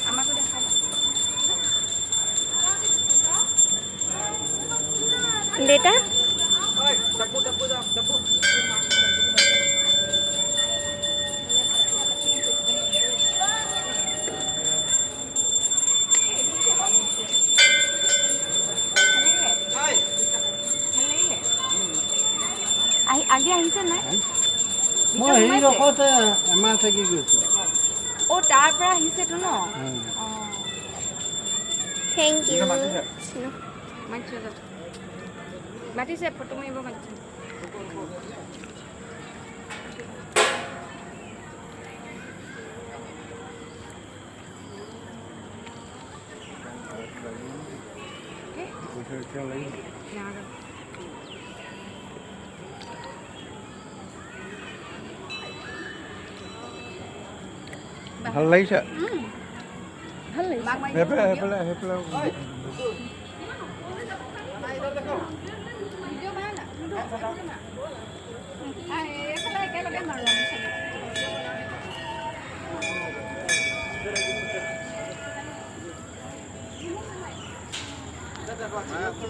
আমাকো দেখাবা बेटा আগে আহিছে নাই মই হেৰি ৰখতে এমাহ থাকি গৈছোঁ ও তাৰ পৰা আহিছেতো ন थैंक यू মাতিছে মাতিছে ফটো মাৰিব মাতিছে ভাল লাগিছে ভাল লাগিছে সেইফালে একেলগে মাৰো আমি